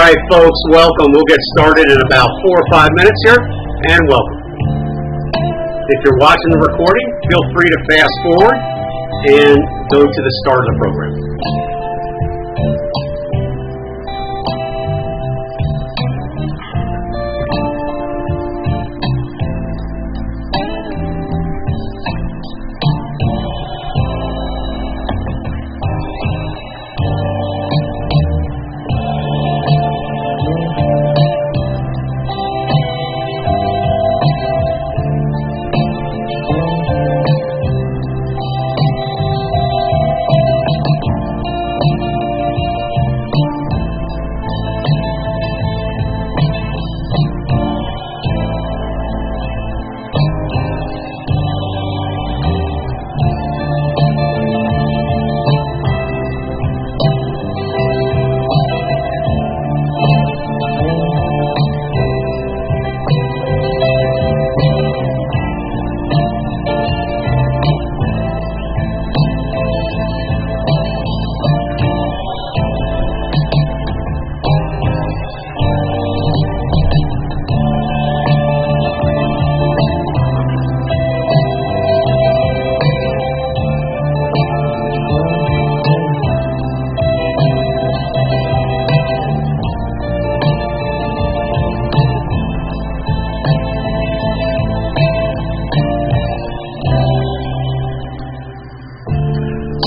right, folks, welcome. We'll get started in about 4 or 5 minutes here, and welcome. If you're watching the recording, feel free to fast forward and go to the start of the program.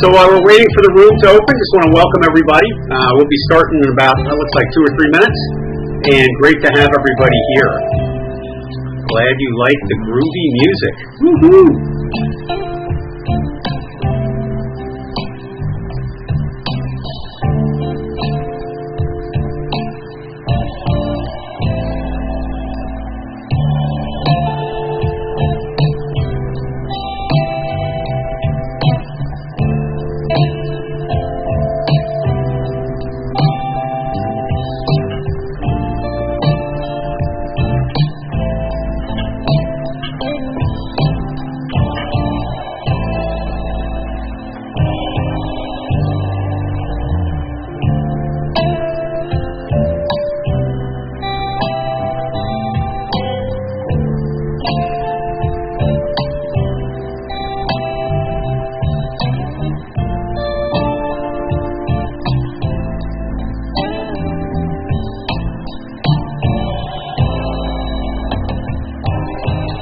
So while we're waiting for the room to open, just want to welcome everybody. We'll be starting in about, looks like 2 or 3 minutes, and great to have everybody here. Glad you like the groovy music. Woohoo!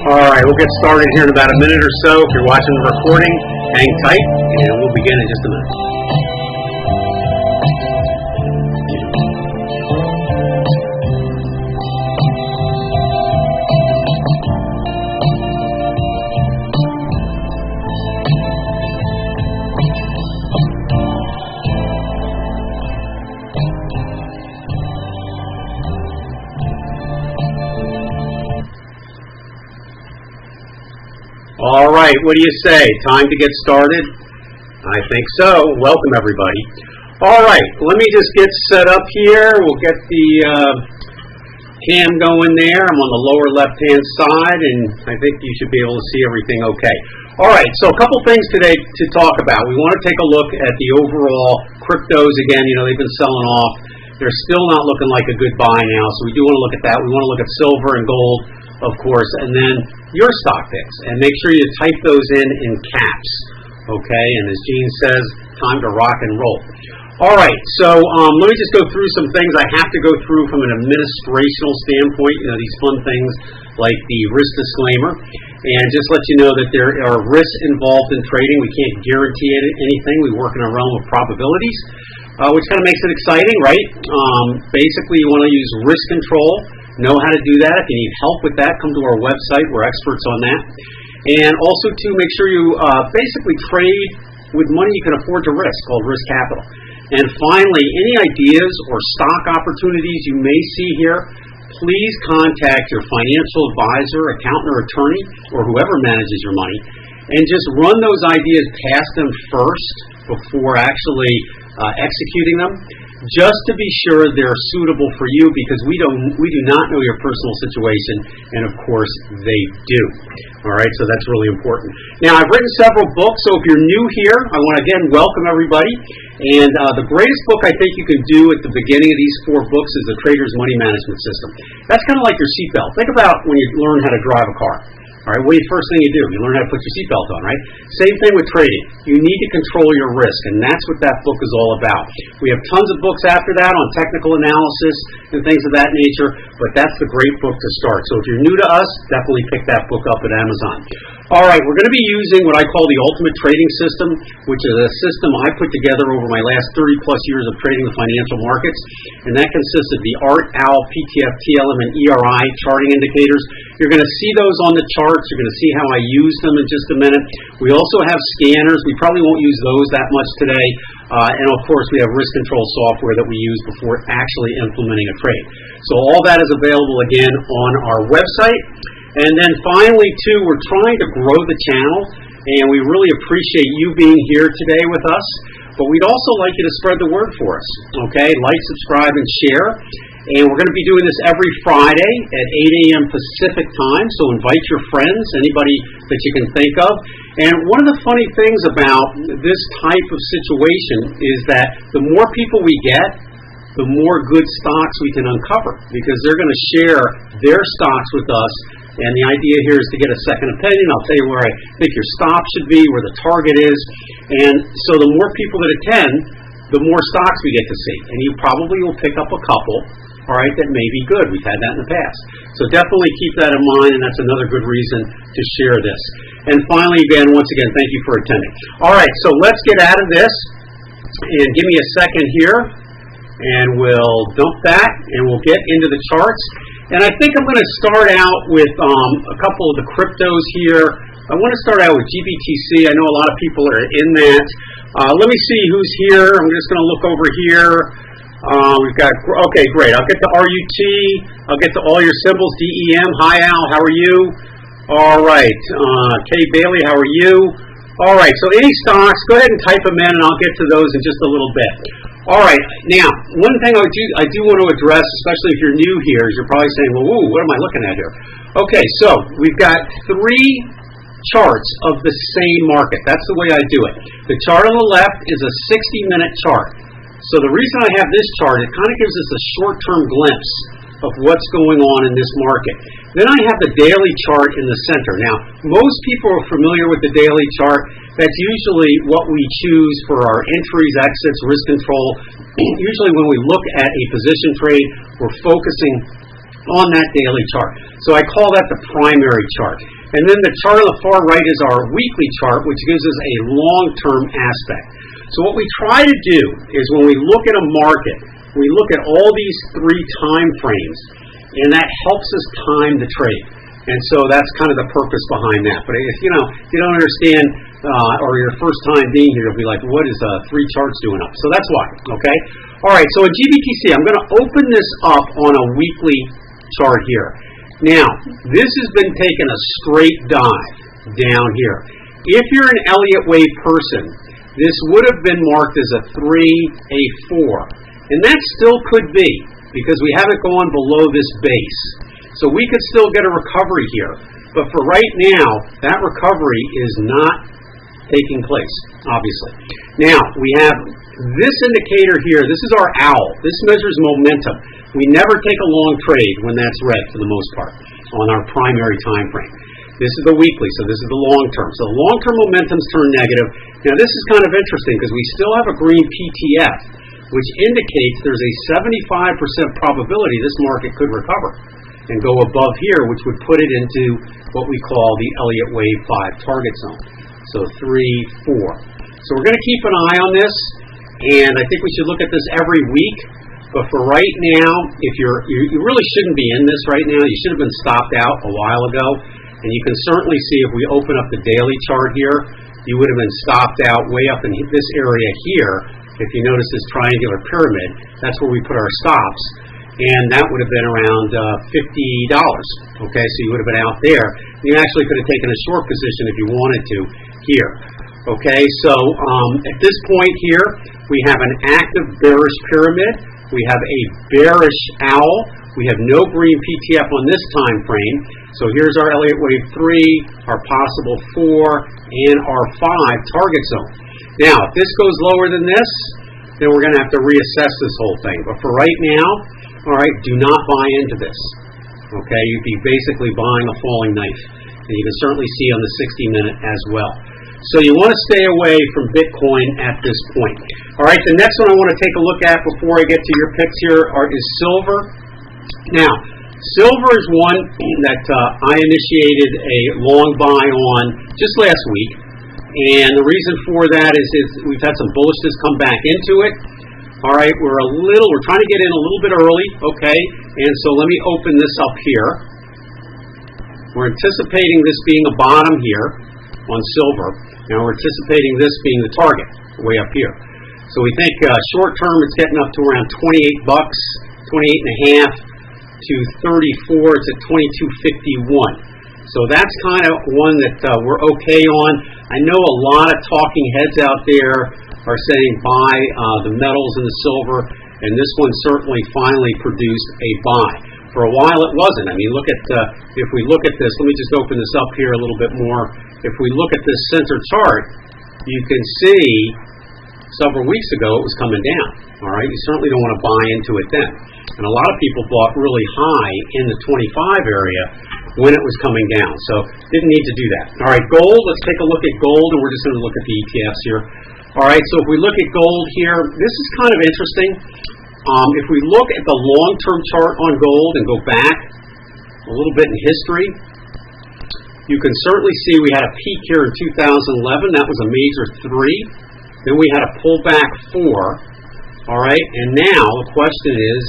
All right, we'll get started here in about a minute or so. If you're watching the recording, hang tight, and we'll begin in just a minute. All right, what do you say? Time to get started? I think so. Welcome, everybody. All right, let me just get set up here. We'll get the cam going there. I'm on the lower left-hand side, and I think you should be able to see everything okay. All right, so a couple things today to talk about. We want to take a look at the overall cryptos again. You know, they've been selling off. They're still not looking like a good buy now, so we do want to look at that. We want to look at silver and gold, of course, and then your stock picks, and make sure you type those in caps, okay? And as Gene says, time to rock and roll. All right, so let me just go through some things I have to go through from an administrational standpoint, you know, these fun things like the risk disclaimer, and just let you know that there are risks involved in trading. We can't guarantee anything. We work in a realm of probabilities, which kind of makes it exciting, right? Basically, you want to use risk control. Know how to do that. If you need help with that, come to our website. We're experts on that. And also to make sure you basically trade with money you can afford to risk, called risk capital. And finally, any ideas or stock opportunities you may see here, please contact your financial advisor, accountant, or attorney, or whoever manages your money, and just run those ideas past them first before actually executing them. just to be sure they're suitable for you, because we do not know your personal situation, and of course they do. All right, so that's really important. Now, I've written several books, so if you're new here, I want to again welcome everybody. And the greatest book I think you can do at the beginning of these 4 books is The Trader's Money Management System. That's kind of like your seatbelt. Think about when you learn how to drive a car. All right, what is the first thing you do? You learn how to put your seatbelt on, right? Same thing with trading. You need to control your risk, and that's what that book is all about. We have tons of books after that on technical analysis and things of that nature, but that's the great book to start. So if you're new to us, definitely pick that book up at Amazon. All right, we're going to be using what I call the ultimate trading system, which is a system I put together over my last 30-plus years of trading the financial markets, and that consists of the ART, OWL, PTF, TLM, and ERI charting indicators. You're going to see those on the charts. You're going to see how I use them in just a minute. We also have scanners. We probably won't use those that much today. And of course, we have risk control software that we use before actually implementing a trade. So all that is available again on our website. And then finally, too, we're trying to grow the channel, and we really appreciate you being here today with us. But we'd also like you to spread the word for us, okay? Like, subscribe, and share. And we're going to be doing this every Friday at 8 a.m. Pacific time, so invite your friends, anybody that you can think of. And one of the funny things about this type of situation is that the more people we get, the more good stocks we can uncover, because they're going to share their stocks with us. And the idea here is to get a second opinion. I'll tell you where I think your stop should be, where the target is. And so the more people that attend, the more stocks we get to see. And you probably will pick up a couple, all right, that may be good. We've had that in the past. So definitely keep that in mind, and that's another good reason to share this. And finally, Ben, once again, thank you for attending. All right, so let's get out of this. And give me a second here, and we'll dump that, and we'll get into the charts. And I think I'm going to start out with a couple of the cryptos here. I want to start out with GBTC. I know a lot of people are in that. Let me see who's here. I'm just going to look over here. We've got, okay, great. I'll get to RUT. I'll get to all your symbols. DEM. Hi, Al. How are you? All right. Kay Bailey, how are you? All right. So any stocks, go ahead and type them in, and I'll get to those in just a little bit. All right, now, one thing I do want to address, especially if you're new here, is you're probably saying, well, ooh, what am I looking at here? Okay, so we've got 3 charts of the same market. That's the way I do it. The chart on the left is a 60-minute chart. So the reason I have this chart, it kind of gives us a short-term glimpse of what's going on in this market. Then I have the daily chart in the center. Now, most people are familiar with the daily chart. That's usually what we choose for our entries, exits, risk control. Usually when we look at a position trade, we're focusing on that daily chart. So I call that the primary chart. And then the chart on the far right is our weekly chart, which gives us a long-term aspect. So what we try to do is when we look at a market, we look at all these 3 time frames, and that helps us time the trade. And so that's kind of the purpose behind that. But if you don't understand, or your first time being here, you'll be like, what is 3 charts doing up? So that's why, okay? All right, so in GBTC, I'm going to open this up on a weekly chart here. Now, this has been taking a straight dive down here. If you're an Elliott Wave person, this would have been marked as a 3, a 4. And that still could be, because we haven't gone below this base. So we could still get a recovery here. But for right now, that recovery is not taking place, obviously. Now, we have this indicator here. This is our OWL. This measures momentum. We never take a long trade when that's red, for the most part, on our primary time frame. This is the weekly, so this is the long term. So the long-term momentum's turned negative. Now, this is kind of interesting because we still have a green PTF, which indicates there's a 75% probability this market could recover and go above here, which would put it into what we call the Elliott Wave 5 target zone. So 3, 4. So we're going to keep an eye on this, and I think we should look at this every week. But for right now, if you really shouldn't be in this right now. You should have been stopped out a while ago. And you can certainly see if we open up the daily chart here, you would have been stopped out way up in this area here. If you notice this triangular pyramid, that's where we put our stops. And that would have been around $50. Okay, so you would have been out there. You actually could have taken a short position if you wanted to here. Okay, so at this point here, we have an active bearish pyramid. We have a bearish owl. We have no green PTF on this time frame. So here's our Elliott wave 3, our possible 4, and our 5 target zone. Now, if this goes lower than this, then we're going to have to reassess this whole thing. But for right now, all right, do not buy into this. Okay, you'd be basically buying a falling knife. And you can certainly see on the 60-minute as well. So you want to stay away from Bitcoin at this point. All right, the next one I want to take a look at before I get to your picks here is silver. Now, silver is one that I initiated a long buy on just last week. And the reason for that is we've had some bullishness come back into it. All right, we're trying to get in a little bit early, okay? And so let me open this up here. We're anticipating this being a bottom here on silver. Now we're anticipating this being the target, way up here. So we think short term it's getting up to around 28 bucks, 28 and a half to 34. It's at 22.51. So that's kind of one that we're okay on. I know a lot of talking heads out there are saying buy the metals and the silver, and this one certainly finally produced a buy. For a while it wasn't. I mean, look at if we look at this, let me just open this up here a little bit more. If we look at this center chart, you can see several weeks ago it was coming down. All right, you certainly don't want to buy into it then. And a lot of people bought really high in the 25 area when it was coming down. So didn't need to do that. All right, gold, let's take a look at gold, and we're just going to look at the ETFs here. All right, so if we look at gold here, this is kind of interesting. If we look at the long-term chart on gold and go back a little bit in history, you can certainly see we had a peak here in 2011. That was a major 3. Then we had a pullback 4. All right, and now the question is,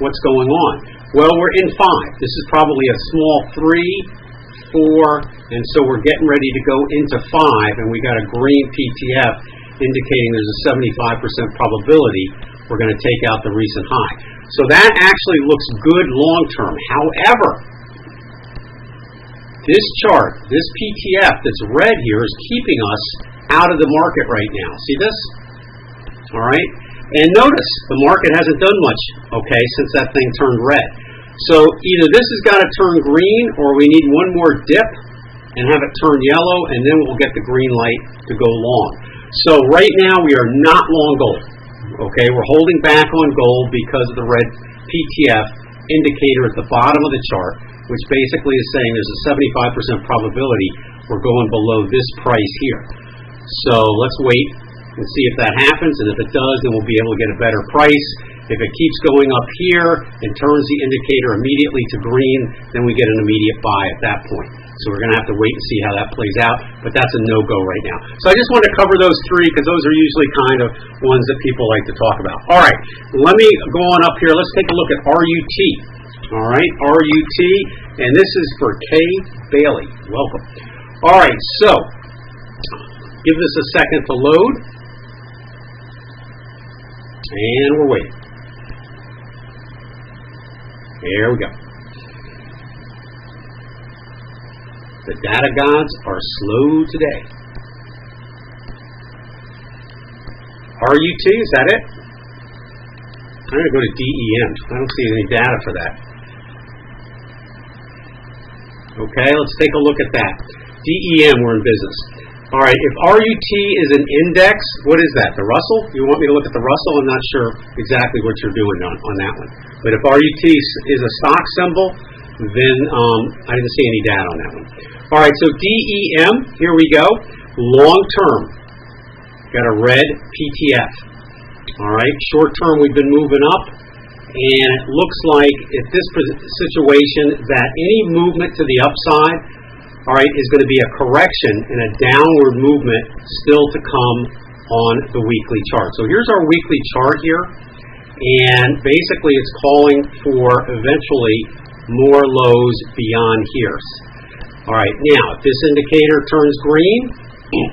what's going on? Well, we're in 5. This is probably a small 3, 4, and so we're getting ready to go into 5, and we got a green PTF indicating there's a 75% probability we're going to take out the recent high. So that actually looks good long term. However, this chart, this PTF that's red here is keeping us out of the market right now. See this? All right? And notice, the market hasn't done much, okay, since that thing turned red. So either this has got to turn green, or we need one more dip and have it turn yellow, and then we'll get the green light to go long. So right now we are not long gold, okay? We're holding back on gold because of the red PTF indicator at the bottom of the chart, which basically is saying there's a 75% probability we're going below this price here. So let's wait and see if that happens, and if it does, then we'll be able to get a better price. If it keeps going up here and turns the indicator immediately to green, then we get an immediate buy at that point. So we're going to have to wait and see how that plays out, but that's a no-go right now. So I just wanted to cover those 3 because those are usually kind of ones that people like to talk about. All right, let me go on up here. Let's take a look at RUT. All right, RUT, and this is for K. Bailey. Welcome. All right, so give this a second to load. And we're waiting. There we go. The data gods are slow today. RUT, is that it? I'm going to go to DEM. I don't see any data for that. Okay, let's take a look at that. DEM, we're in business. All right, if RUT is an index, what is that? The Russell? You want me to look at the Russell? I'm not sure exactly what you're doing on that one. But if RUT is a stock symbol, then I didn't see any data on that one. All right, so DEM, here we go. Long term, got a red PTF. All right, short term we've been moving up, and it looks like at this situation that any movement to the upside, all right, is going to be a correction and a downward movement still to come on the weekly chart. So here's our weekly chart here, and basically it's calling for eventually more lows beyond here. All right, now if this indicator turns green,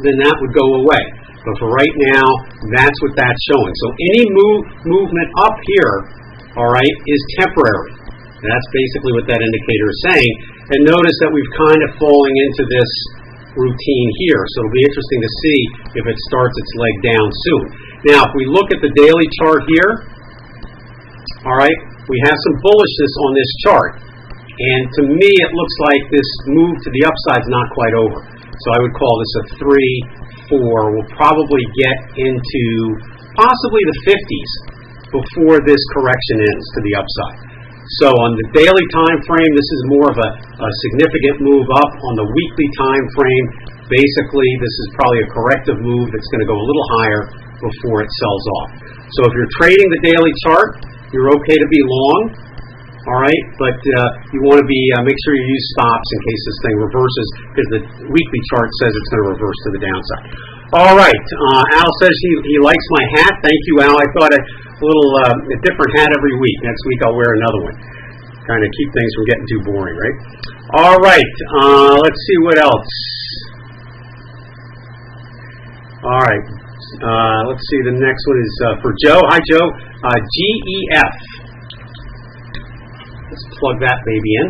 then that would go away. But for right now, that's what that's showing. So any movement up here, all right, is temporary. And that's basically what that indicator is saying. And notice that we've kind of falling into this routine here. So it'll be interesting to see if it starts its leg down soon. Now, if we look at the daily chart here, all right, we have some bullishness on this chart. And to me, it looks like this move to the upside is not quite over. So I would call this a 3, 4. We'll probably get into possibly the 50s before this correction ends to the upside. So on the daily time frame, this is more of a significant move up. On the weekly time frame, basically this is probably a corrective move that's going to go a little higher before it sells off. So if you're trading the daily chart, you're okay to be long, all right, but you want to be make sure you use stops in case this thing reverses, because the weekly chart says it's going to reverse to the downside. All right, Al says he likes my hat. Thank you, Al. I thought a different hat every week. Next week I'll wear another one. Kind of keep things from getting too boring, right? All right, let's see what else. All right, let's see. The next one is for Joe. Hi, Joe. GEF. Let's plug that baby in.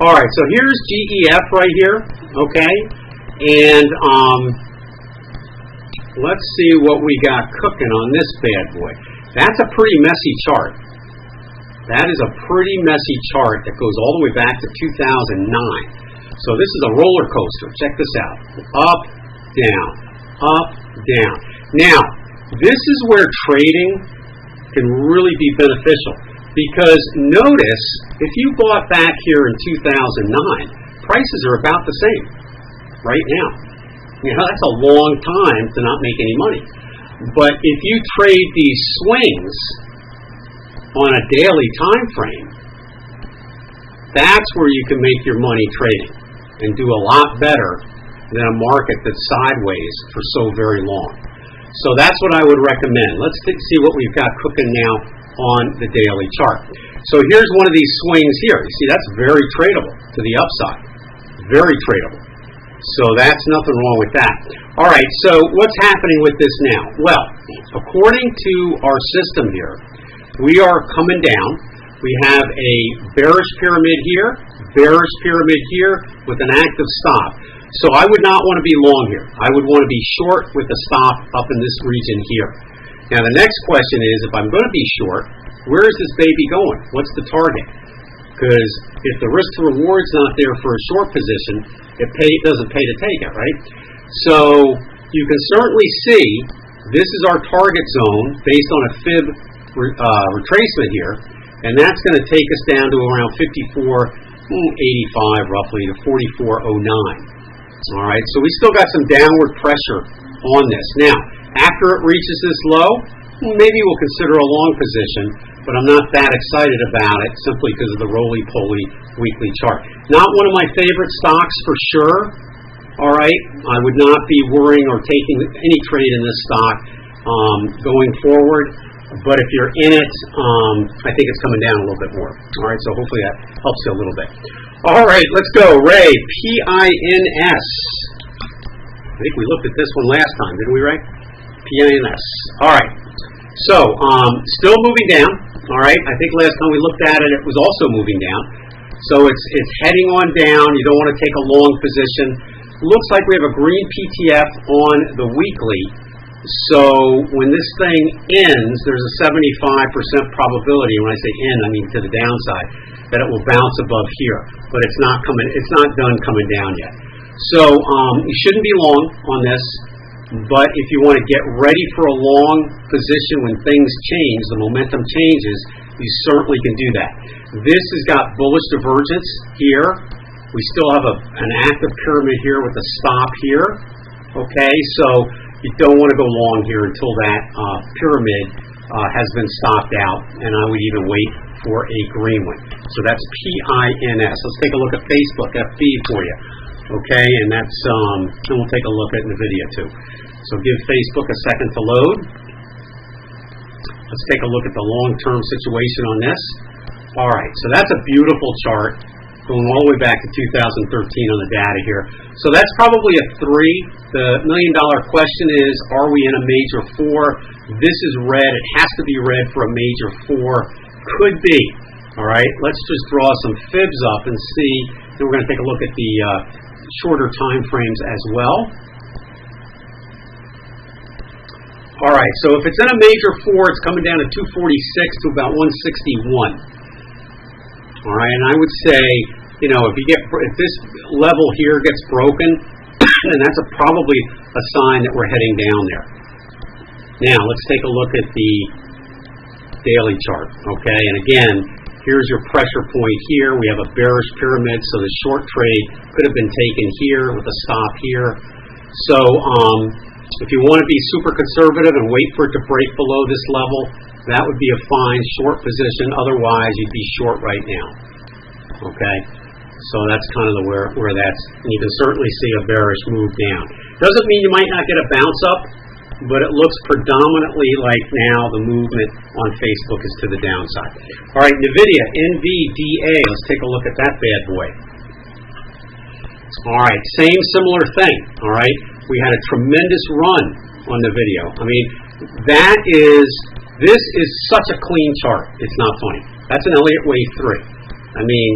All right, so here's GEF right here. Okay, and let's see what we got cooking on this bad boy. That's a pretty messy chart. That is a pretty messy chart that goes all the way back to 2009. So this is a roller coaster. Check this out. Up, down, up, down. Now, this is where trading can really be beneficial, because notice if you bought back here in 2009, prices are about the same right now. You know, that's a long time to not make any money. But if you trade these swings on a daily time frame, that's where you can make your money trading and do a lot better than a market that's sideways for so very long. So that's what I would recommend. Let's see what we've got cooking now on the daily chart. So here's one of these swings here. You see, that's very tradable to the upside. Very tradable. So that's nothing wrong with that. All right, so what's happening with this now? Well, according to our system here, we are coming down. We have a bearish pyramid here, bearish pyramid here with an active stop. So I would not want to be long here. I would want to be short with a stop up in this region here. Now the next question is, if I'm going to be short, where is this baby going? What's the target? Because if the risk to reward's not there for a short position, it doesn't pay to take it, right? So you can certainly see this is our target zone based on a fib retracement here, and that's going to take us down to around 54.85 roughly to 44.09. All right, so we still got some downward pressure on this. Now, after it reaches this low, maybe we'll consider a long position, but I'm not that excited about it simply because of the roly-poly weekly chart. Not one of my favorite stocks for sure. All right, I would not be worrying or taking any trade in this stock going forward. But if you're in it, I think it's coming down a little bit more. All right, so hopefully that helps you a little bit. All right, let's go. Ray, P-I-N-S. I think we looked at this one last time, didn't we, Ray? P-I-N-S. All right, so still moving down. All right, I think last time we looked at it, it was also moving down. So it's heading on down. You don't want to take a long position. Looks like we have a green PTF on the weekly. So when this thing ends, there's a 75% probability, when I say end, I mean to the downside, that it will bounce above here. But it's not done coming down yet. So you shouldn't be long on this, but if you want to get ready for a long position when things change, the momentum changes, you certainly can do that. This has got bullish divergence here. We still have an active pyramid here with a stop here. Okay, so you don't want to go long here until that pyramid has been stopped out, and I would even wait for a green one. So that's P-I-N-S. Let's take a look at Facebook, FB for you. Okay, and that's, and we'll take a look at it in the video too. So give Facebook a second to load. Let's take a look at the long-term situation on this. All right, so that's a beautiful chart going all the way back to 2013 on the data here. So that's probably a 3. The million-dollar question is, are we in a major 4? This is red. It has to be red for a major 4. Could be. All right, let's just draw some fibs up and see. Then we're going to take a look at the shorter time frames as well. All right, so if it's in a major 4, it's coming down to 246 to about 161. All right, and I would say, you know, if this level here gets broken, then that's probably a sign that we're heading down there. Now, let's take a look at the daily chart, okay? And again, here's your pressure point here. We have a bearish pyramid, so the short trade could have been taken here with a stop here. So, if you want to be super conservative and wait for it to break below this level, that would be a fine short position. Otherwise, you'd be short right now. Okay? So that's kind of where that's, and you can certainly see a bearish move down. Doesn't mean you might not get a bounce up, but it looks predominantly like now the movement on Facebook is to the downside. All right, NVIDIA, NVDA, let's take a look at that bad boy. All right, similar thing, all right? We had a tremendous run on the video. I mean, this is such a clean chart. It's not funny. That's an Elliott Wave 3. I mean,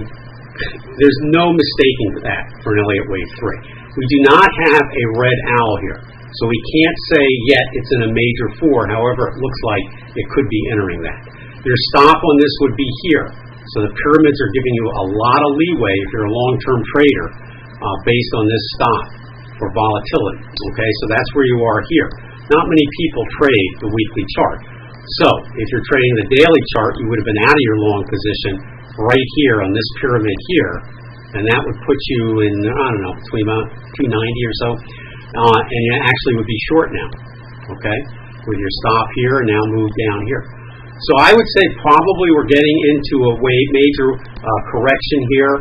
there's no mistaking that for an Elliott Wave 3. We do not have a red owl here. So we can't say yet it's in a major 4. However, it looks like it could be entering that. Your stop on this would be here. So the pyramids are giving you a lot of leeway if you're a long-term trader based on this stop for volatility. Okay, so that's where you are here. Not many people trade the weekly chart. So if you're trading the daily chart, you would have been out of your long position right here on this pyramid here, and that would put you in, I don't know, between about 290 or so, and you actually would be short now, okay, with your stop here and now move down here. So I would say probably we're getting into a major correction here,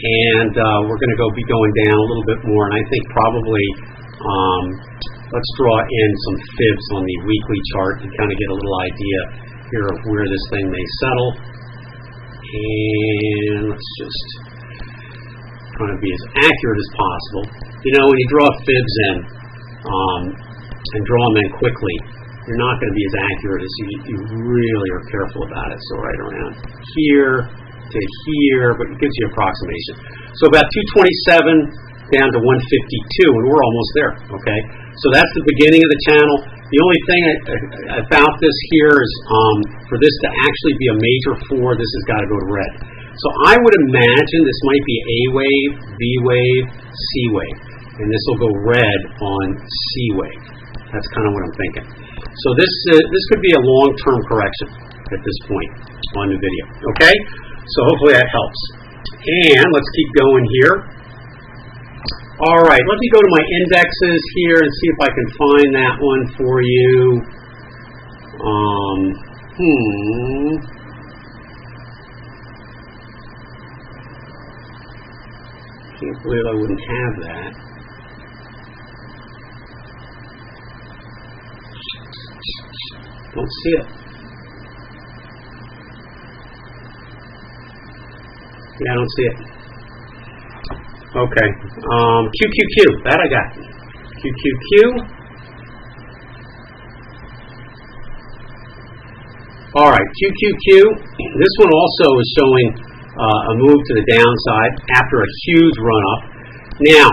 and we're going to be going down a little bit more, and I think probably let's draw in some fibs on the weekly chart to kind of get a little idea here of where this thing may settle. And let's just try to be as accurate as possible. You know, when you draw fibs in and draw them in quickly, you're not going to be as accurate as you really are careful about it. So right around here to here, but it gives you approximation. So about 227 down to 152, and we're almost there, okay? So that's the beginning of the channel. The only thing about this here is for this to actually be a major 4, this has got to go to red. So I would imagine this might be A wave, B wave, C wave, and this will go red on C wave. That's kind of what I'm thinking. So this could be a long-term correction at this point on the video, okay? So hopefully that helps. And let's keep going here. All right, let me go to my indexes here and see if I can find that one for you. Can't believe I wouldn't have that. Don't see it. Yeah, I don't see it. Okay. QQQ. That I got. QQQ. All right. QQQ. This one also is showing a move to the downside after a huge run-up. Now,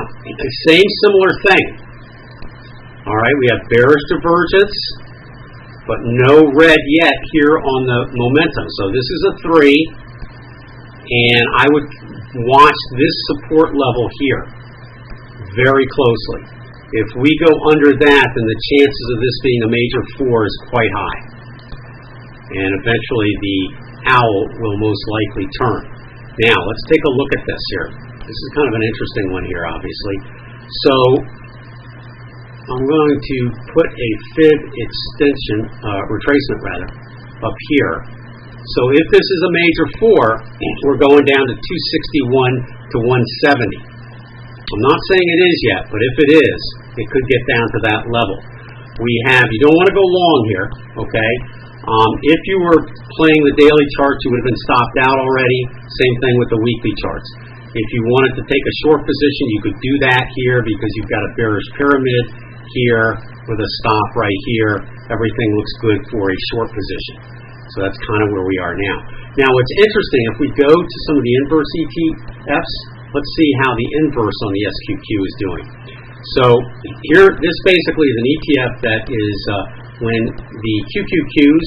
same similar thing. All right. We have bearish divergence, but no red yet here on the momentum. So this is a 3. And I would watch this support level here very closely. If we go under that, then the chances of this being a major 4 is quite high. And eventually the owl will most likely turn. Now, let's take a look at this here. This is kind of an interesting one here, obviously. So, I'm going to put a fib extension, retracement rather, up here. So if this is a major 4, we're going down to 261 to 170. I'm not saying it is yet, but if it is, it could get down to that level. You don't want to go long here, okay? If you were playing the daily charts, you would have been stopped out already. Same thing with the weekly charts. If you wanted to take a short position, you could do that here because you've got a bearish pyramid here with a stop right here. Everything looks good for a short position. So that's kind of where we are now. Now what's interesting, if we go to some of the inverse ETFs, let's see how the inverse on the SQQ is doing. So here, this basically is an ETF that is when the QQQs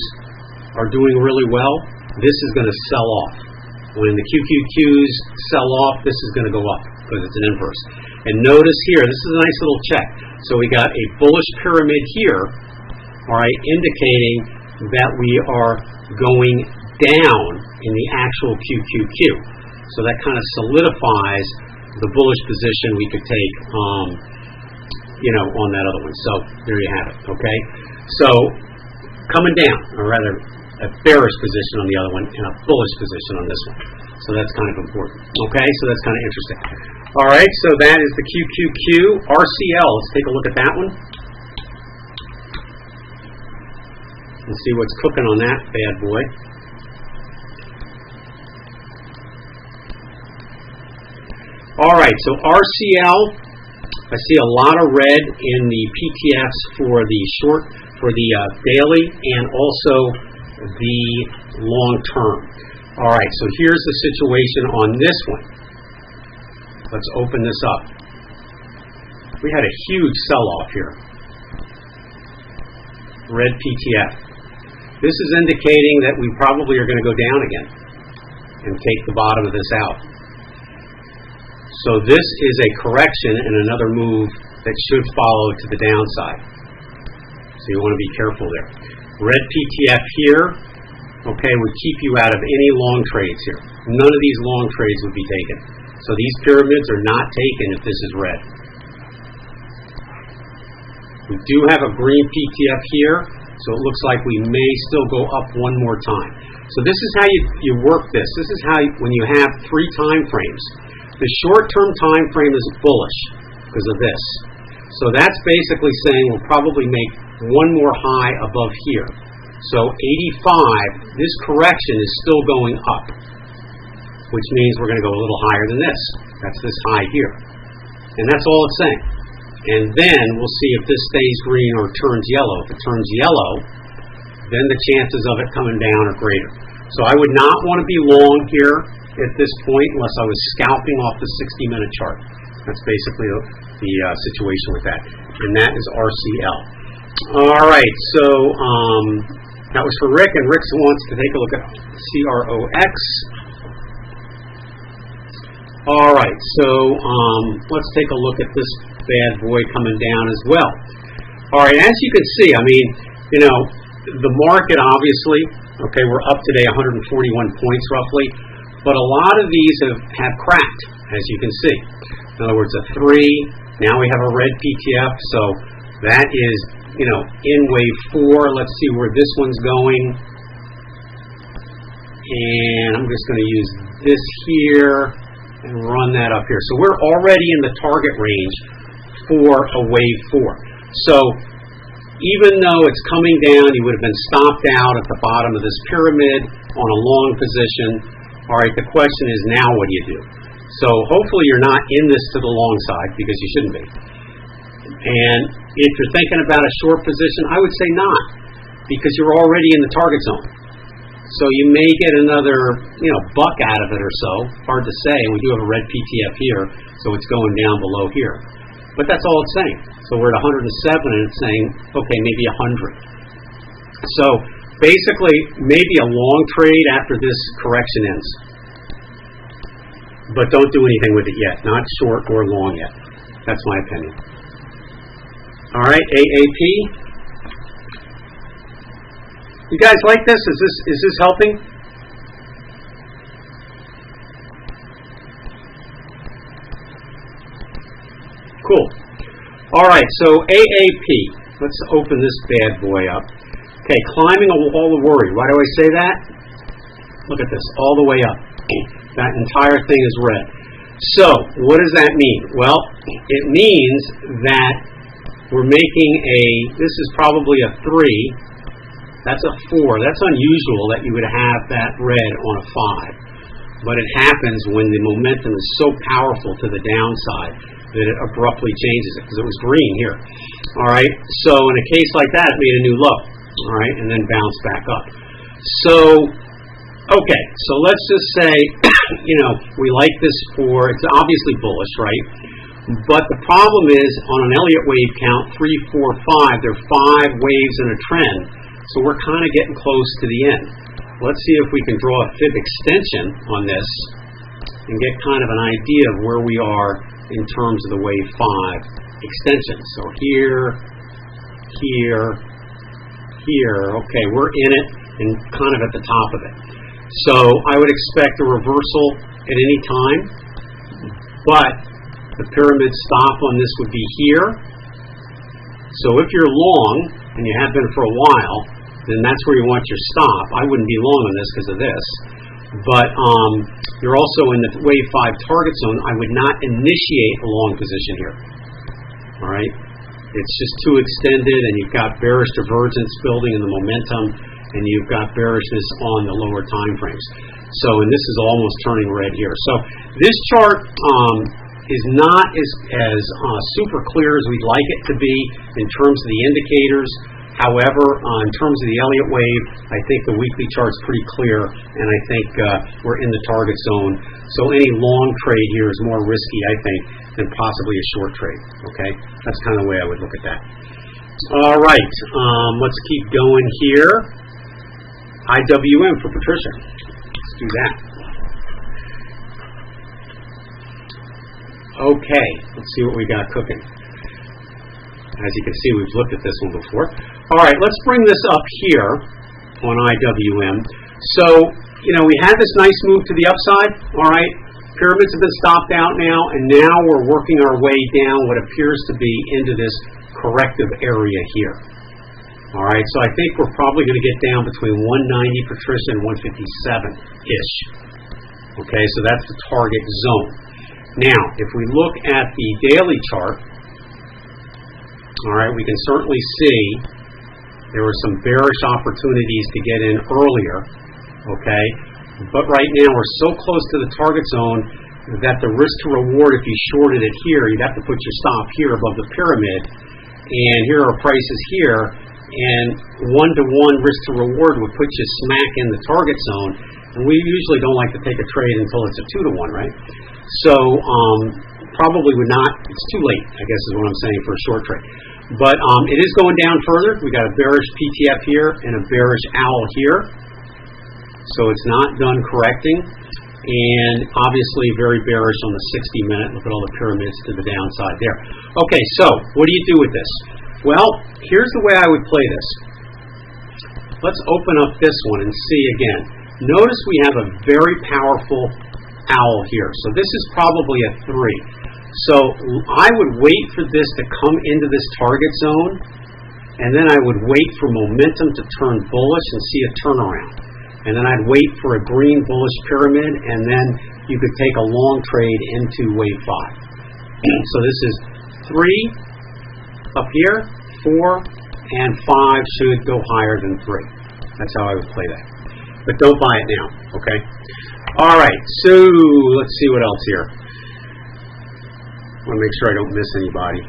are doing really well, this is going to sell off. When the QQQs sell off, this is going to go up because it's an inverse. And notice here, this is a nice little check. So we got a bullish pyramid here, all right, indicating that we are going down in the actual QQQ. So that kind of solidifies the bullish position we could take, on that other one. So there you have it, okay? So coming down, or rather a bearish position on the other one and a bullish position on this one. So that's kind of important, okay? So that's kind of interesting. All right, so that is the QQQ. RCL, let's take a look at that one. And see what's cooking on that bad boy. All right, so RCL, I see a lot of red in the PTFs for the daily and also the long term. All right, so here's the situation on this one. Let's open this up. We had a huge sell-off here. Red PTF. This is indicating that we probably are going to go down again and take the bottom of this out. So this is a correction and another move that should follow to the downside. So you want to be careful there. Red PTF here, okay, would keep you out of any long trades here. None of these long trades would be taken. So these pyramids are not taken if this is red. We do have a green PTF here, so it looks like we may still go up one more time. So this is how you work this. This is how, when you have 3 time frames. The short-term time frame is bullish because of this. So that's basically saying we'll probably make one more high above here. So 85, this correction is still going up, which means we're going to go a little higher than this. That's this high here. And that's all it's saying. And then we'll see if this stays green or turns yellow. If it turns yellow, then the chances of it coming down are greater. So I would not want to be long here at this point unless I was scalping off the 60-minute chart. That's basically the situation with that. And that is RCL. All right, so that was for Rick, and Rick wants to take a look at CROX. All right, so let's take a look at this bad boy coming down as well. All right, as you can see, I mean, the market obviously, okay, we're up today 141 points roughly, but a lot of these have cracked, as you can see. In other words, a 3, now we have a red PTF, so that is, in wave 4. Let's see where this one's going. And I'm just going to use this here and run that up here. So we're already in the target range for a wave 4. So even though it's coming down, you would have been stopped out at the bottom of this pyramid on a long position. All right, the question is now what do you do? So hopefully you're not in this to the long side because you shouldn't be. And if you're thinking about a short position, I would say not, because you're already in the target zone. So you may get another, buck out of it or so. Hard to say. We do have a red PTF here, so it's going down below here. But that's all it's saying. So we're at 107, and it's saying, okay, maybe 100. So basically, maybe a long trade after this correction ends. But don't do anything with it yet. Not short or long yet. That's my opinion. All right, AAP. You guys like this? Is this helping? Cool. All right, so AAP. Let's open this bad boy up. Okay, climbing a wall of worry. Why do I say that? Look at this, all the way up. That entire thing is red. So, what does that mean? Well, it means that we're making this is probably a 3. That's a 4. That's unusual that you would have that red on a 5. But it happens when the momentum is so powerful to the downside that it abruptly changes it, because it was green here. All right, so in a case like that, it made a new low. All right, and then bounce back up. So, okay, so let's just say, we like this it's obviously bullish, right? But the problem is, on an Elliott wave count, 3, 4, 5, there are 5 waves in a trend. So we're kind of getting close to the end. Let's see if we can draw a fib extension on this and get kind of an idea of where we are in terms of the wave 5 extension. So here, here, here. Okay, we're in it and kind of at the top of it. So I would expect a reversal at any time, but the pyramid stop on this would be here. So if you're long, and you have been for a while, then that's where you want your stop. I wouldn't be long on this because of this. But you're also in the wave 5 target zone. I would not initiate a long position here. All right? It's just too extended, and you've got bearish divergence building in the momentum, and you've got bearishness on the lower time frames. So, and this is almost turning red here. So this chart is not as super clear as we'd like it to be in terms of the indicators. However, in terms of the Elliott wave, I think the weekly chart's pretty clear, and I think we're in the target zone. So any long trade here is more risky, I think, than possibly a short trade. Okay, that's kind of the way I would look at that. All right, let's keep going here. IWM for Patricia. Let's do that. Okay, let's see what we got cooking. As you can see, we've looked at this one before. All right, let's bring this up here on IWM. So, we had this nice move to the upside. All right, pyramids have been stopped out now, and now we're working our way down what appears to be into this corrective area here. All right, so I think we're probably going to get down between 190 Patricia and 157-ish. Okay, so that's the target zone. Now, if we look at the daily chart, all right, we can certainly see there were some bearish opportunities to get in earlier, okay? But right now we're so close to the target zone that the risk to reward, if you shorted it here, you'd have to put your stop here above the pyramid, and here are prices here, and 1-to-1 risk to reward would put you smack in the target zone, and we usually don't like to take a trade until it's a 2-to-1, right? So probably would not, it's too late, I guess is what I'm saying, for a short trade. But it is going down further. We got a bearish PTF here and a bearish owl here. So it's not done correcting. And obviously very bearish on the 60-minute. Look at all the pyramids to the downside there. Okay, so what do you do with this? Well, here's the way I would play this. Let's open up this one and see again. Notice we have a very powerful owl here. So this is probably a 3. So I would wait for this to come into this target zone, and then I would wait for momentum to turn bullish and see a turnaround. And then I'd wait for a green bullish pyramid, and then you could take a long trade into wave 5. So this is 3 up here, 4, and 5 should go higher than 3. That's how I would play that. But don't buy it now, okay? All right, so let's see what else here. I want to make sure I don't miss anybody.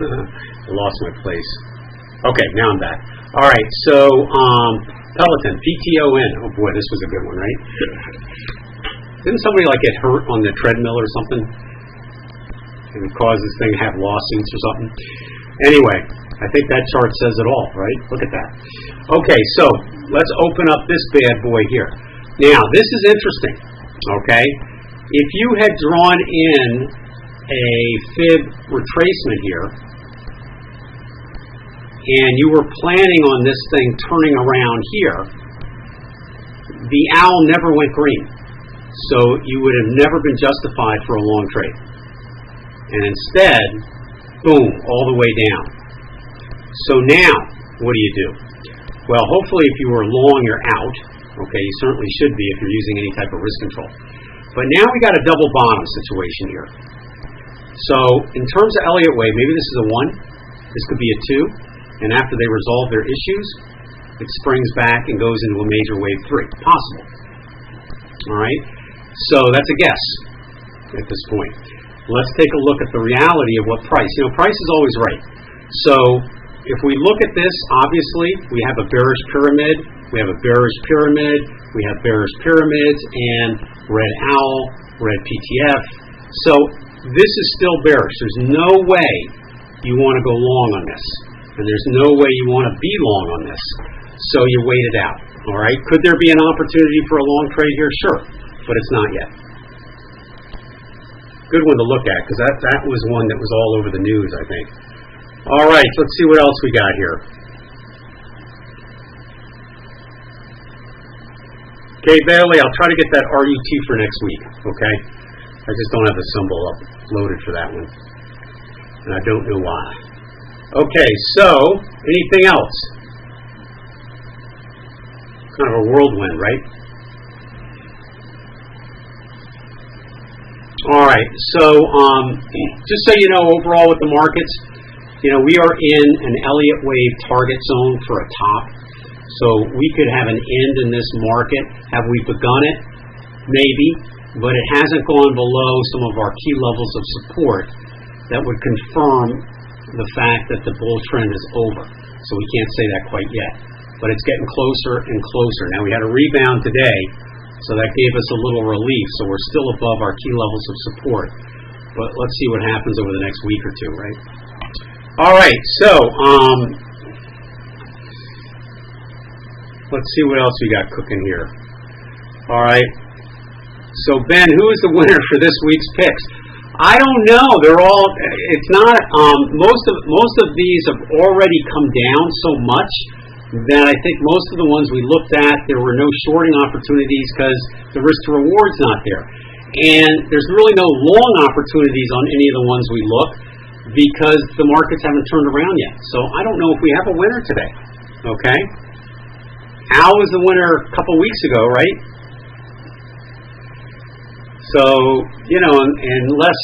I lost my place. Okay, now I'm back. All right, so Peloton, PTON. Oh boy, this was a good one, right? Didn't somebody get hurt on the treadmill or something? And it caused this thing to have lawsuits or something? Anyway, I think that chart says it all, right? Look at that. Okay, so let's open up this bad boy here. Now, this is interesting, okay? If you had drawn in a fib retracement here, and you were planning on this thing turning around here, the owl never went green. So you would have never been justified for a long trade. And instead, boom, all the way down. So now, what do you do? Well, hopefully if you were long, you're out. Okay, you certainly should be if you're using any type of risk control. But now we got a double bottom situation here. So in terms of Elliott wave, maybe this is a 1. This could be a 2. And after they resolve their issues, it springs back and goes into a major wave 3. Possible. All right? So that's a guess at this point. Let's take a look at the reality of what price. Price is always right. So if we look at this, obviously, we have a bearish pyramid, we have a bearish pyramid, we have bearish pyramids, and red owl, red PTF. So this is still bearish. There's no way you want to go long on this, and there's no way you want to be long on this. So you wait it out. All right. Could there be an opportunity for a long trade here? Sure, but it's not yet. Good one to look at, because that was one that was all over the news, I think. All right, let's see what else we got here. Okay, Bailey, I'll try to get that RUT for next week, okay? I just don't have the symbol uploaded for that one, and I don't know why. Okay, so, anything else? Kind of a whirlwind, right? All right, so just so you know, overall with the markets, we are in an Elliott wave target zone for a top. So we could have an end in this market. Have we begun it? Maybe, but it hasn't gone below some of our key levels of support that would confirm the fact that the bull trend is over. So we can't say that quite yet, but it's getting closer and closer. Now we had a rebound today, so that gave us a little relief. So we're still above our key levels of support, but let's see what happens over the next week or two, right? All right, so let's see what else we got cooking here. All right, so Ben, who is the winner for this week's picks? I don't know. They're all. It's not. Most of these have already come down so much that I think most of the ones we looked at, there were no shorting opportunities because the risk to reward's not there, and there's really no long opportunities on any of the ones we look because the markets haven't turned around yet. So I don't know if we have a winner today. Okay. Al was the winner a couple weeks ago, right? So, unless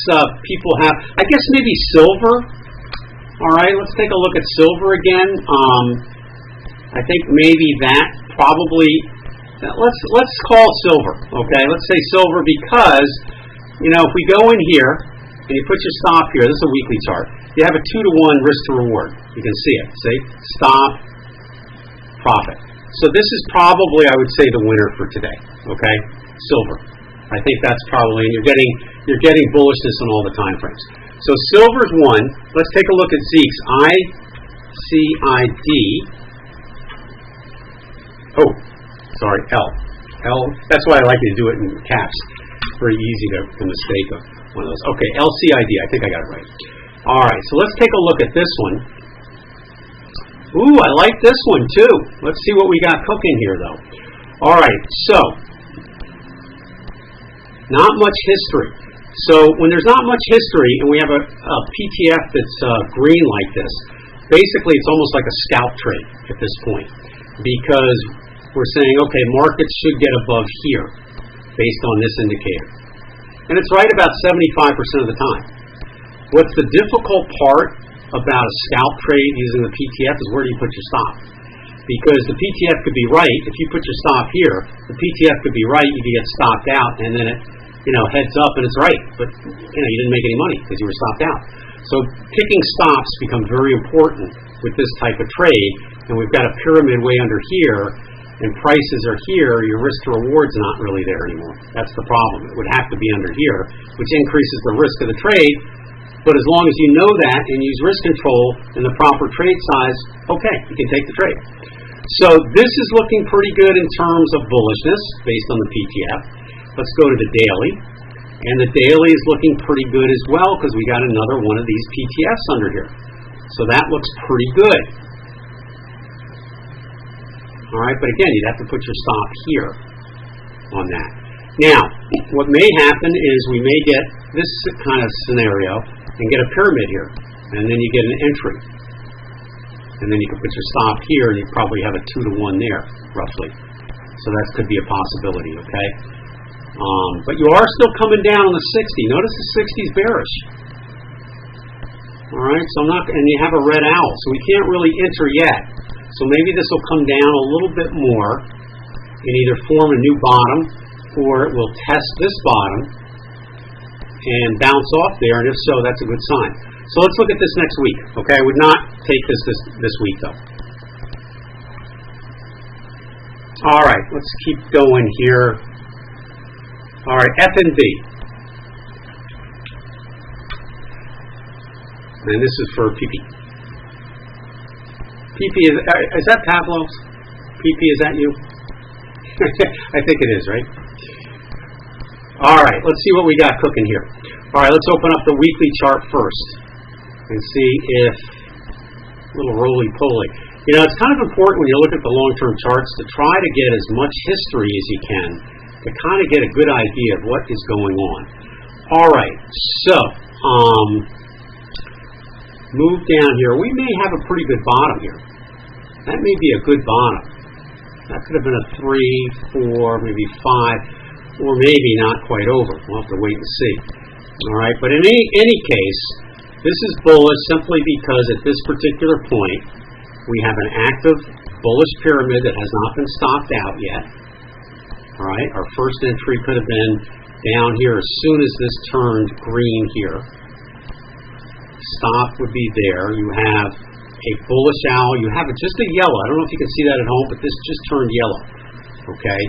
people have, I guess maybe silver. All right, let's take a look at silver again. I think maybe that probably, let's call silver, okay? Let's say silver because, if we go in here and you put your stop here, this is a weekly chart, you have a 2-to-1 risk to reward. You can see it. See? Stop, profit. So this is probably, I would say, the winner for today, okay? Silver. I think that's probably, and you're getting bullishness on all the time frames. So silver's one. Let's take a look at Zeke's. ICID. Oh, sorry, L. That's why I like to do it in caps. Very easy to mistake one of those. Okay, LCID. I think I got it right. All right, so let's take a look at this one. Ooh, I like this one too. Let's see what we got cooking here, though. All right, so not much history. So when there's not much history and we have a PTF that's green like this, basically it's almost like a scalp trade at this point because we're saying, okay, markets should get above here based on this indicator. And it's right about 75% of the time. What's the difficult part about a scalp trade using the PTF is where do you put your stop? Because the PTF could be right. If you put your stop here, the PTF could be right, you could get stopped out, and then it heads up and it's right, but you didn't make any money because you were stopped out. So picking stops become very important with this type of trade, and we've got a pyramid way under here, and prices are here, your risk to reward's not really there anymore. That's the problem. It would have to be under here, which increases the risk of the trade, but as long as you know that and use risk control and the proper trade size, okay, you can take the trade. So this is looking pretty good in terms of bullishness based on the PTF. Let's go to the daily, and the daily is looking pretty good as well because we got another one of these PTFs under here. So that looks pretty good. All right, but again, you'd have to put your stop here on that. Now, what may happen is we may get this kind of scenario and get a pyramid here, and then you get an entry. And then you can put your stop here, and you probably have a 2-to-1 there, roughly. So that could be a possibility, okay? But you are still coming down on the 60. Notice the 60 is bearish. All right, so and you have a red owl, so we can't really enter yet. So maybe this will come down a little bit more and either form a new bottom, or it will test this bottom and bounce off there, and if so, that's a good sign. So let's look at this next week. Okay, I would not take this week though. All right, let's keep going here. All right, F and B. And this is for PP. PP is that Pavlov's? PP, is that you? I think it is, right? All right, let's see what we got cooking here. All right, let's open up the weekly chart first and see if a little roly-poly. You know, it's kind of important when you look at the long-term charts to try to get as much history as you can to kind of get a good idea of what is going on. All right, so move down here. We may have a pretty good bottom here. That may be a good bottom. That could have been a 3, 4, maybe 5, or maybe not quite over. We'll have to wait and see. All right, but in any case, this is bullish simply because at this particular point, we have an active bullish pyramid that has not been stopped out yet. All right, our first entry could have been down here as soon as this turned green here. Stop would be there. You have a bullish owl. You have just a yellow. I don't know if you can see that at home, but this just turned yellow. Okay,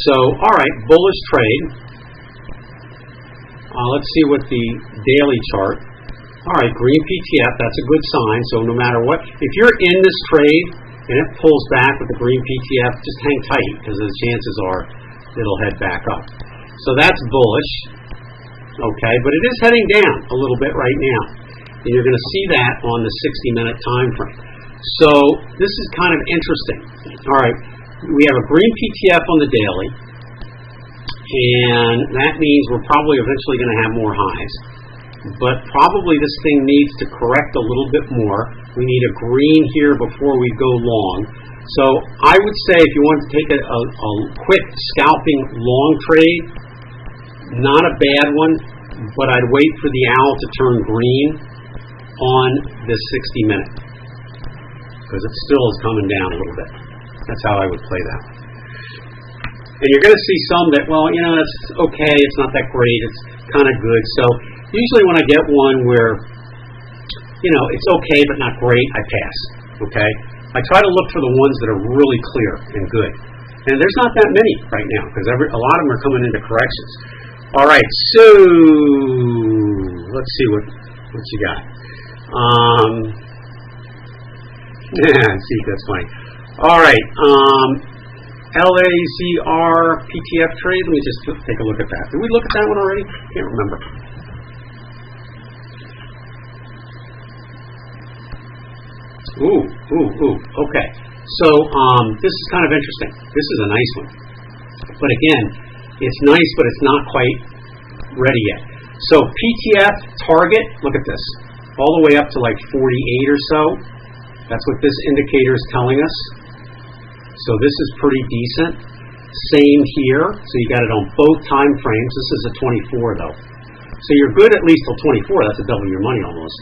so all right, bullish trade. Let's see what the daily chart. All right, green PTF, that's a good sign. So no matter what, if you're in this trade and it pulls back with the green PTF, just hang tight because the chances are it'll head back up. So that's bullish. Okay, but it is heading down a little bit right now. And you're going to see that on the 60-minute time frame. So this is kind of interesting. All right, we have a green PTF on the daily, and that means we're probably eventually going to have more highs. But probably this thing needs to correct a little bit more. We need a green here before we go long. So I would say if you want to take a quick scalping long trade, not a bad one, but I'd wait for the owl to turn green on this 60-minute because it still is coming down a little bit. That's how I would play that. And you're going to see some that, well, you know, it's okay, it's not that great, it's kind of good. So usually when I get one where, you know, it's okay but not great, I pass, okay? I try to look for the ones that are really clear and good. And there's not that many right now because a lot of them are coming into corrections. All right, so let's see what you got. See, that's funny. All right, LAZR PTF trade. Let me just take a look at that. Did we look at that one already? Can't remember. Ooh. Okay. So this is kind of interesting. This is a nice one. But again, it's nice, but it's not quite ready yet. So PTF target, look at this. All the way up to like 48 or so. That's what this indicator is telling us. So this is pretty decent. Same here. So you got it on both time frames. This is a 24 though. So you're good at least till 24. That's a double your money almost.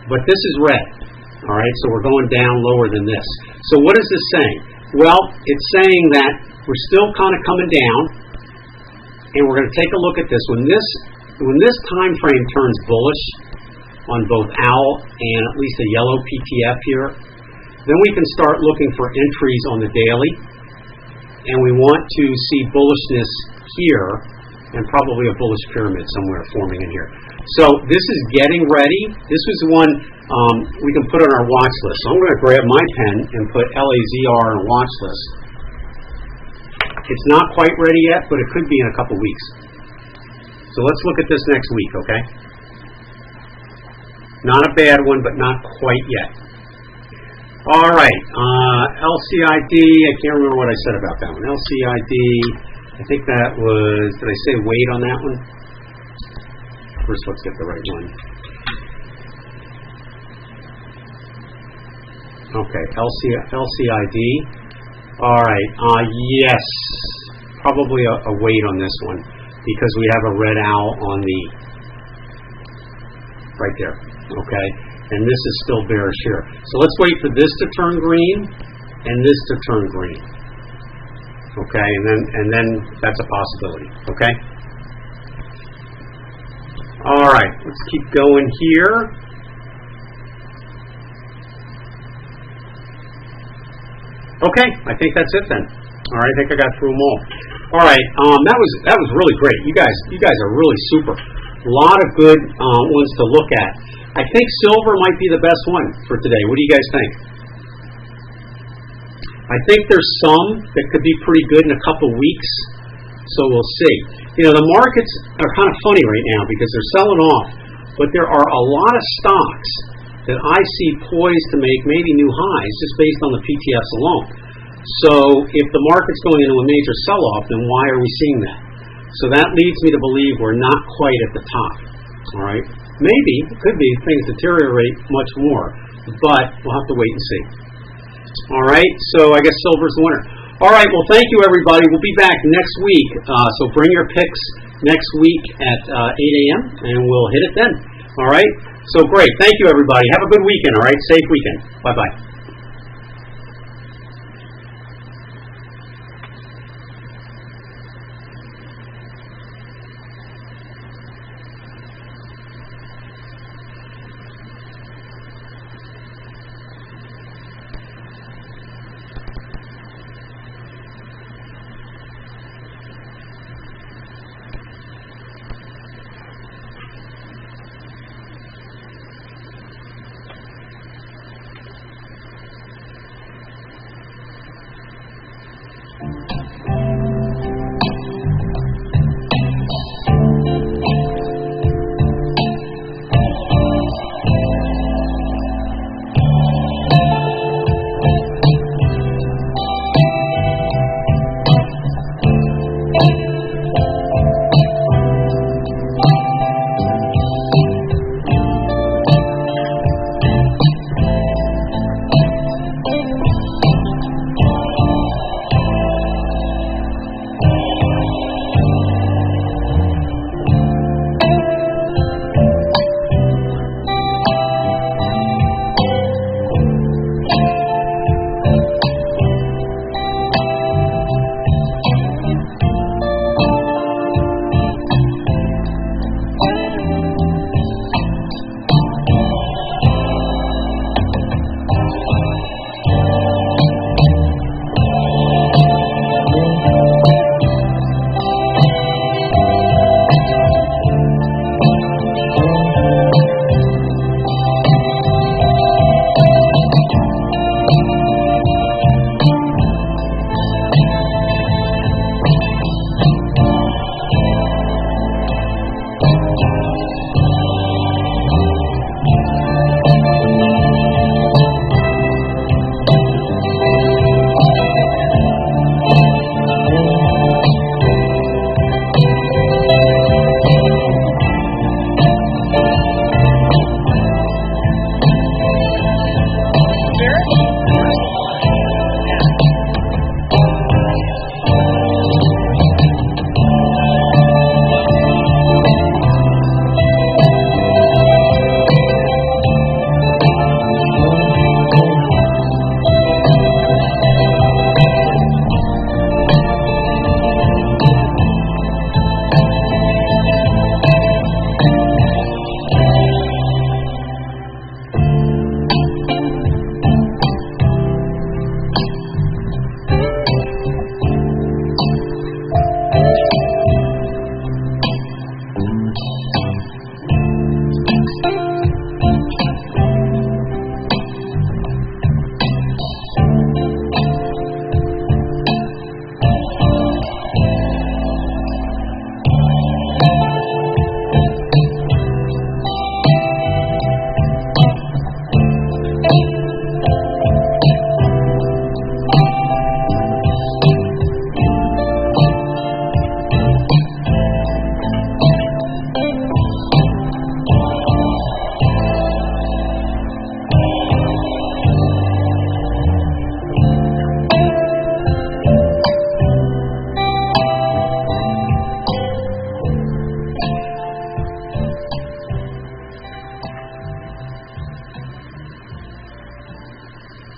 But this is red. All right, so we're going down lower than this. So what is this saying? Well, it's saying that we're still kind of coming down, and we're going to take a look at this. When this time frame turns bullish on both owl and at least a yellow PTF here, then we can start looking for entries on the daily, and we want to see bullishness here and probably a bullish pyramid somewhere forming in here. So this is getting ready. This was one we can put on our watch list. So I'm going to grab my pen and put LAZR on a watch list. It's not quite ready yet, but it could be in a couple weeks. So let's look at this next week, okay? Not a bad one, but not quite yet. All right, LCID, I can't remember what I said about that one. LCID, I think that was, did I say wait on that one? First, let's get the right one. Okay, LCID. All right, yes, probably a wait on this one because we have a red owl on the, right there, okay? And this is still bearish here. So let's wait for this to turn green and this to turn green. Okay, and then that's a possibility, okay? All right, let's keep going here. Okay, I think that's it then. All right, I think I got through them all. All right, that was really great. You guys are really super. A lot of good ones to look at. I think silver might be the best one for today. What do you guys think? I think there's some that could be pretty good in a couple weeks, so we'll see. You know, the markets are kind of funny right now because they're selling off, but there are a lot of stocks that I see poised to make maybe new highs just based on the PTS alone. So if the market's going into a major sell-off, then why are we seeing that? So that leads me to believe we're not quite at the top. All right? Maybe, it could be, things deteriorate much more, but we'll have to wait and see. All right, so I guess silver's the winner. All right, well, thank you, everybody. We'll be back next week, so bring your picks next week at 8 a.m., and we'll hit it then. All right? So great. Thank you, everybody. Have a good weekend, all right? Safe weekend. Bye-bye.